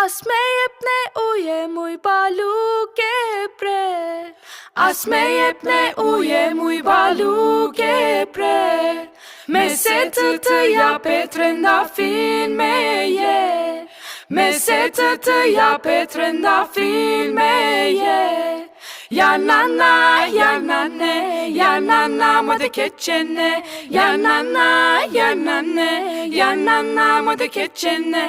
As me jepne uje muj baluke pre. As me jepne uje muj baluke pre. Me se të japet trendafin me je. Me se të japet trendafin me je. Ja nana, ja nane, ja nana më dhe keqene. Ja nana, ja nane, ja nana më dhe keqene.